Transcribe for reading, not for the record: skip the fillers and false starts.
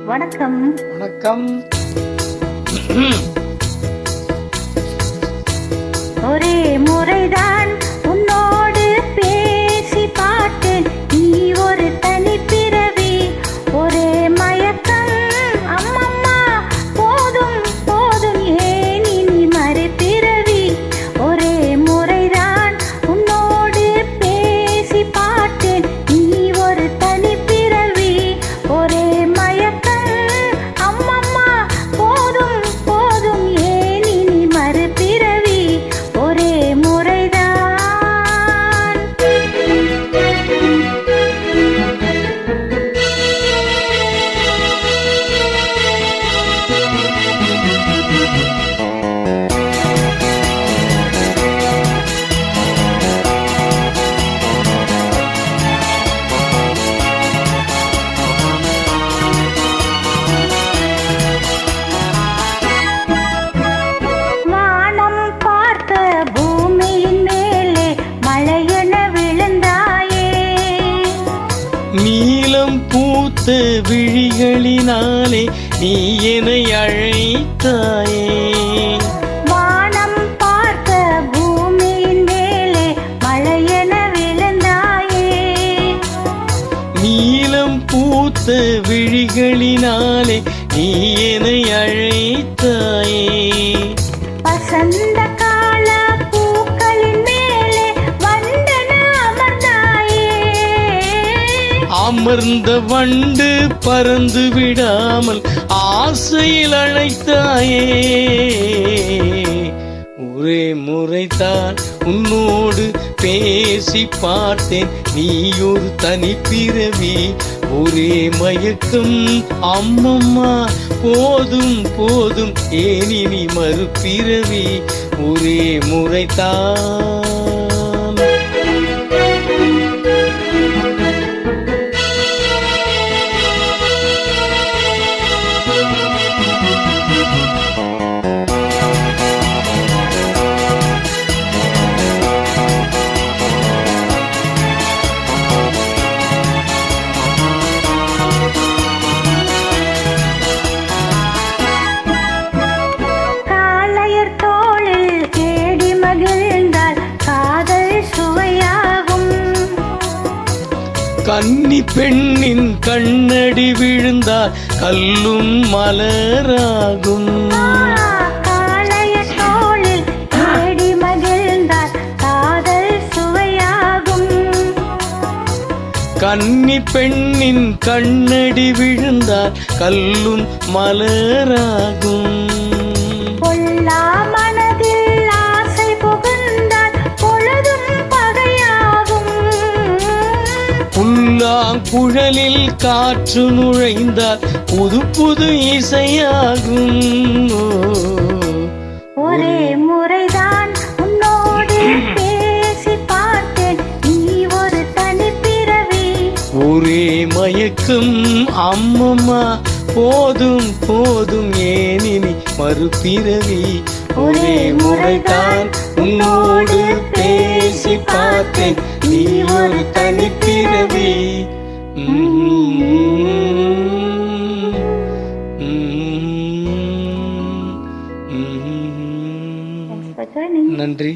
வணக்கம். வணக்கம். ஒரே முறைதான் உன்னோடு பேசி பார்த்தேன். நீ ஒரு தனி பிறவி, ஒரே மயக்கம். அம்மம்மா போதும் போதும், ஏன் இனி மறுபிறவி? ஒரே முறைதான் உன்னோடு பேசி பார்த்தேன். நீ ஒரு தனி பிறவி, ஒரே மயக்கம். அம்மம்மா போதும் போதும், ஏன் இனி மறுபிறவி? ஒரே முறைதான். வானம் பார்த்த பூமியின் மேலே மழையென விழுந்தாயே. நீலம் பூத்த விழிகளினாலே நீ என்னை அழைத்தாயே. வானம் பார்த்த பூமியின் மேலே மழையென விழுந்தாயே. நீலம் பூத்த விழிகளினாலே நீ என்னை அழைத்தாயே. வசந்த கால பூக்களின் மேலே வந்தென அமர்ந்தாயே. அமர்ந்த வண்டு பறந்து விடாமல் ஆசையில் அழைத்தாயே. ஒரே முறைதான் உன்னோடு பேசி பார்த்தேன். நீ ஒரு தனி பிறவி, ஒரே மயக்கம். அம்மம்மா போதும் போதும், ஏன் இனி மறுபிறவி? ஒரே முறைதான். காளையர் தோளில் தேடி மகிழ்ந்தால் காதல் சுவையாகும். கன்னி பெண்ணின் கண்ணடி விழுந்தால் கல்லும் மலராகும். காளையர் தோளில் தேடி மகிழ்ந்தால் காதல் சுவையாகும். கன்னி பெண்ணின் கண்ணடி விழுந்தால் கல்லும் மலராகும். பொல்லா மனதில் ஆசை புகுந்தால் பொழுதும் பகையாகும். புல்லாங்குழலில் காற்று நுழைந்தால் புது புது இசையாகும். ஒரே முறைதான் உன்னோடு பேசி பார்த்தேன். நீ ஒரு தனி பிறவி, ஒரே மயக்கம். அம்மம்மா போதும் போதும், ஏன் இனி மறுபிறவி? ஒரே முறைதான் உன்னோடு பேசி பார்த்தேன். நீ ஒரு தனி பிறவி. Thanks for joining. நன்றி.